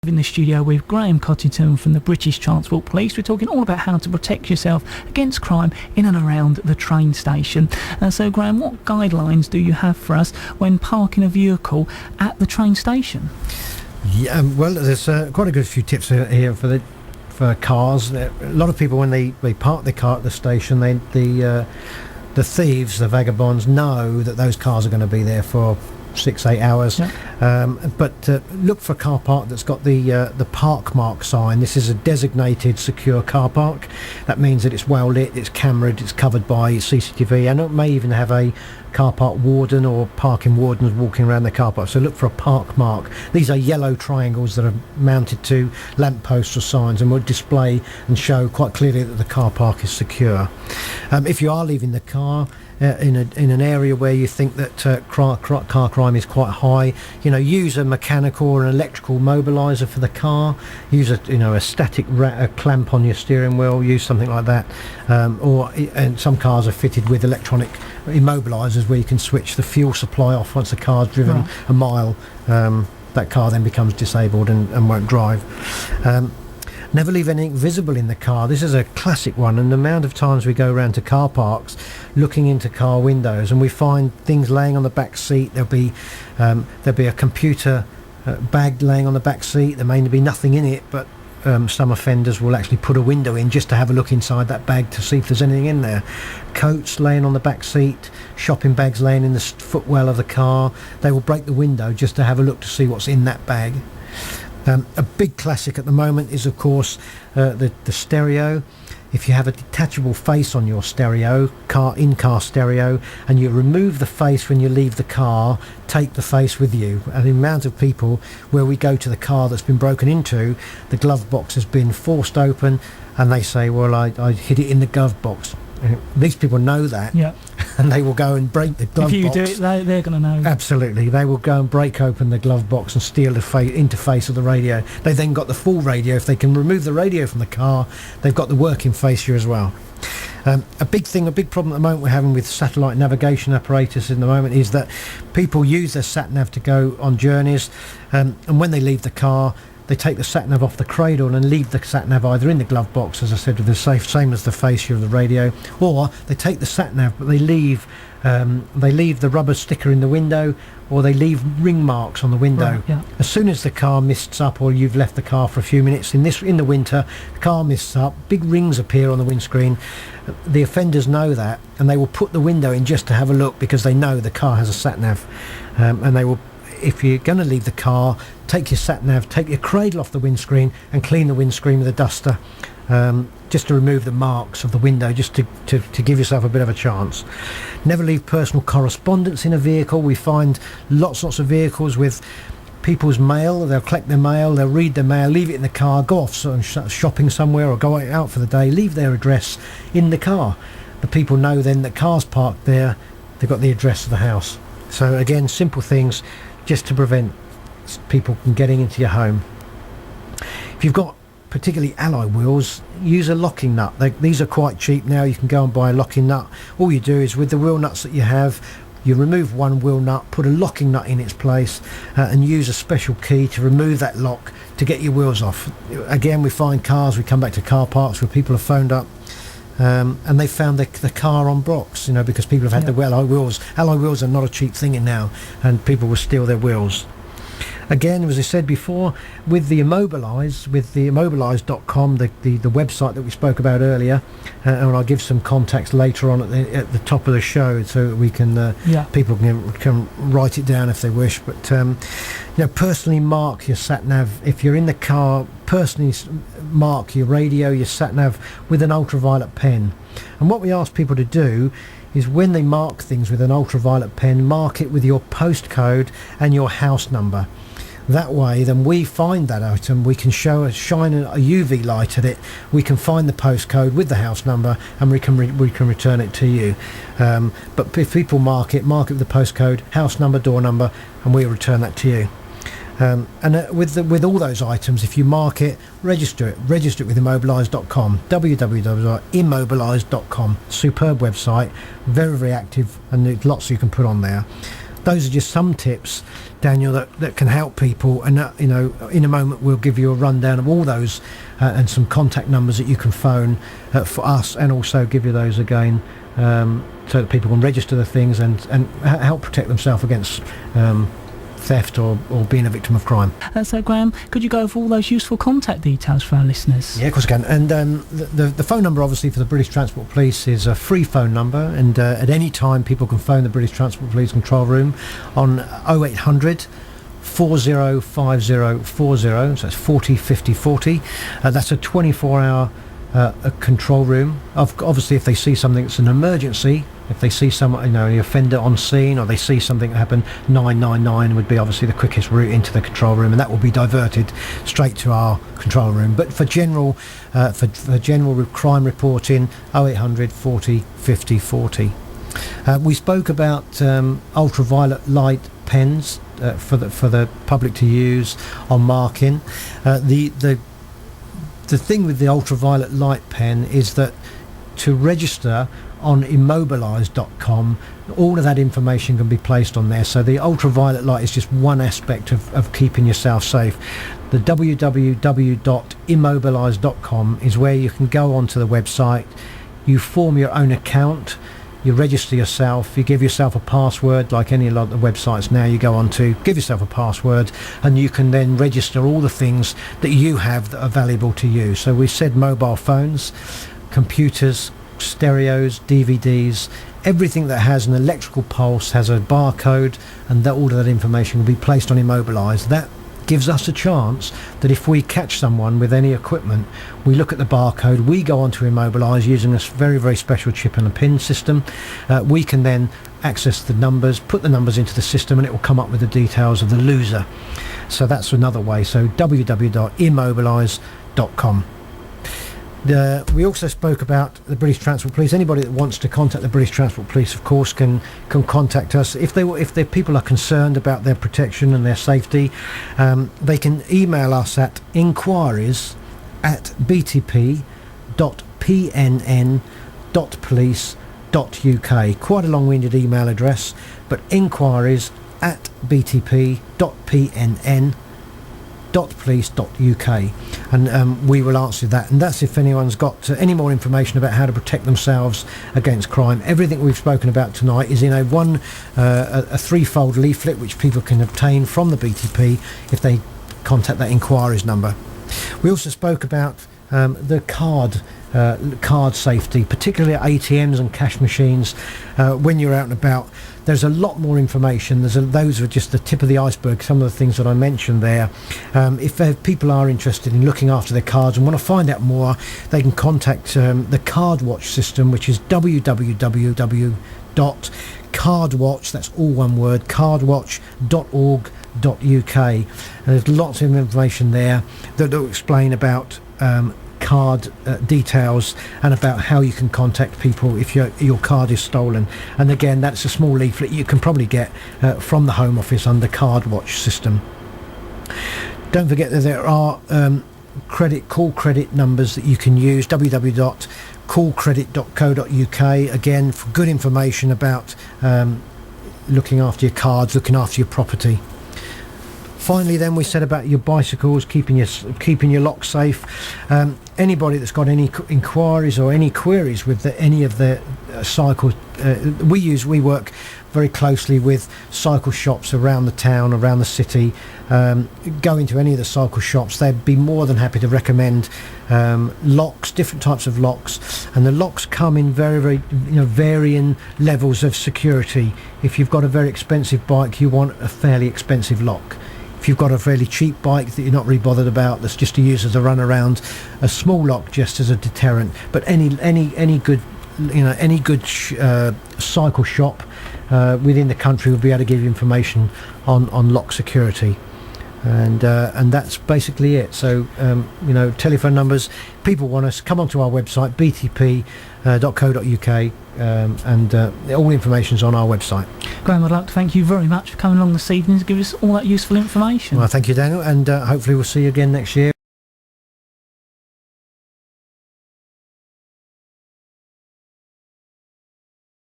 In the studio with Graham Cottington from the British Transport Police. We're talking all about how to protect yourself against crime in and around the train station. So Graham, what guidelines do you have for us when parking a vehicle at the train station? Yeah, well, there's quite a good few tips here for cars. A lot of people, when they park their car at the station, the thieves, the vagabonds, know that those cars are going to be there for 6-8 hours. But look for a car park that's got the park mark sign. This is a designated secure car park. That means that it's well lit, it's cameraed, it's covered by CCTV, and it may even have a car park warden or parking wardens walking around the car park. So look for a park mark. These are yellow triangles that are mounted to lampposts or signs and will display and show quite clearly that the car park is secure. If you are leaving the car in an area where you think that car crime is quite high, use a mechanical or an electrical mobiliser for the car. Use a static clamp on your steering wheel. Use something like that, and some cars are fitted with electronic immobilisers where you can switch the fuel supply off once the car's driven a mile. That car then becomes disabled and won't drive. Never leave anything visible in the car. This is a classic one, and the amount of times we go around to car parks looking into car windows and we find things laying on the back seat. There'll be a computer bag laying on the back seat. There may be nothing in it, but some offenders will actually put a window in just to have a look inside that bag to see if there's anything in there. Coats laying on the back seat, shopping bags laying in the footwell of the car. They will break the window just to have a look to see what's in that bag. A big classic at the moment is, of course, the stereo. If you have a detachable face on your stereo, in-car stereo, and you remove the face when you leave the car, take the face with you. And the amount of people where we go to the car that's been broken into, the glove box has been forced open, and they say, well, I hid it in the glove box. These people know that, and they will go and break the glove box. If you do it, they're going to know. Absolutely. They will go and break open the glove box and steal the interface of the radio. They've then got the full radio. If they can remove the radio from the car, they've got the working fascia as well. A big problem at the moment we're having with satellite navigation apparatus in the moment is that people use their sat-nav to go on journeys, and when they leave the car, they take the sat-nav off the cradle and leave the sat-nav either in the glove box, as I said, with the same as the fascia of the radio, or they take the sat-nav but they leave the rubber sticker in the window, or they leave ring marks on the window. As soon as the car mists up, or you've left the car for a few minutes, in the winter, the car mists up, big rings appear on the windscreen. The offenders know that, and they will put the window in just to have a look because they know the car has a sat-nav, and they will. If you're going to leave the car, take your sat-nav, take your cradle off the windscreen and clean the windscreen with a duster, just to remove the marks of the window, just to give yourself a bit of a chance. Never leave personal correspondence in a vehicle. We find lots of vehicles with people's mail. They'll collect their mail, they'll read their mail, leave it in the car, go off shopping somewhere or go out for the day, leave their address in the car. The people know then that car's parked there, they've got the address of the house. So again, simple things just to prevent people from getting into your home. If you've got particularly alloy wheels, use a locking nut. These are quite cheap now. You can go and buy a locking nut. All you do is with the wheel nuts that you have, you remove one wheel nut, put a locking nut in its place, and use a special key to remove that lock to get your wheels off. Again, we find cars, we come back to car parks where people have phoned up and they found the car on blocks, because people have had the alloy wheels. Alloy wheels are not a cheap thing now, and people will steal their wheels. Again, as I said before, with the immobilise.com, the website that we spoke about earlier, and I'll give some contacts later on at the top of the show so that we can people can write it down if they wish. But personally mark your sat nav. If you're in the car, personally mark your radio, your sat nav with an ultraviolet pen. And what we ask people to do is when they mark things with an ultraviolet pen, mark it with your postcode and your house number. That way, then we find that item, we can shine a UV light at it, we can find the postcode with the house number, and we can return it to you. But if people mark it with the postcode, house number, door number, and we return that to you. With all those items, if you mark it, register it with immobilise.com, www.immobilise.com. Superb website, very, very active, and there's lots you can put on there. those are just some tips, Daniel, that can help people. And you know, in a moment we'll give you a rundown of all those and some contact numbers that you can phone for us, and also give you those again so that people can register the things and help protect themselves against theft or being a victim of crime. So Graham, could you go over all those useful contact details for our listeners? Yeah, of course I can. And the phone number, obviously, for the British Transport Police is a free phone number, and at any time people can phone the British Transport Police control room on 0800 405040, so that's 40 50 40. That's a 24-hour a control room. Obviously, if they see something that's an emergency, if they see someone, you know, the offender on scene, or they see something happen, 999 would be obviously the quickest route into the control room, and that will be diverted straight to our control room. But for general for general crime reporting, 0800 40 50 40. We spoke about ultraviolet light pens for the public to use on marking. The thing with the ultraviolet light pen is that to register on immobilise.com, all of that information can be placed on there. So the ultraviolet light is just one aspect of keeping yourself safe. The www.immobilise.com is where you can go onto the website, you form your own account, you register yourself, you give yourself a password, like any lot of the websites now you go on to, give yourself a password, and you can then register all the things that you have that are valuable to you. So we said mobile phones, computers, stereos, DVDs, everything that has an electrical pulse has a barcode, and that all of that information will be placed on Immobilise. That gives us a chance that if we catch someone with any equipment, we look at the barcode, we go onto Immobilise using a very, very special chip and a pin system. We can then access the numbers, put the numbers into the system, and it will come up with the details of the loser. So that's another way. So www.immobilise.com. We also spoke about the British Transport Police. Anybody that wants to contact the British Transport Police, of course, can contact us. If their people are concerned about their protection and their safety, they can email us at inquiries@btp.pnn.police.uk. Quite a long-winded email address, but inquiries@btp.pnn.police.uk, and we will answer that. And that's if anyone's got any more information about how to protect themselves against crime. Everything we've spoken about tonight is in a threefold leaflet which people can obtain from the BTP if they contact that inquiries number. We also spoke about the card safety, particularly at ATMs and cash machines. When you're out and about, there's a lot more information. Those are just the tip of the iceberg, some of the things that I mentioned there. If people are interested in looking after their cards and want to find out more, they can contact the Card Watch system, which is www.cardwatch, that's all one word, cardwatch.org.uk. And there's lots of information there that will explain about card details and about how you can contact people if your card is stolen. And again, that's a small leaflet you can probably get from the Home Office under Card Watch system. Don't forget that there are call credit numbers that you can use, www.callcredit.co.uk, again for good information about looking after your cards, looking after your property. Finally, then, we said about your bicycles, keeping your locks safe. Anybody that's got any inquiries or any queries with any of the cycles, we work very closely with cycle shops around the town, around the city. Go into any of the cycle shops, they'd be more than happy to recommend locks, different types of locks, and the locks come in very, very varying levels of security. If you've got a very expensive bike, you want a fairly expensive lock. If you've got a fairly cheap bike that you're not really bothered about, that's just to use as a run around, a small lock just as a deterrent. But any good cycle shop within the country will be able to give you information on lock security. And that's basically it. So telephone numbers, people want us, come onto our website, btp.co.uk, and all information's on our website. Graham, I'd like to thank you very much for coming along this evening to give us all that useful information. Well, thank you, Daniel, and hopefully we'll see you again next year.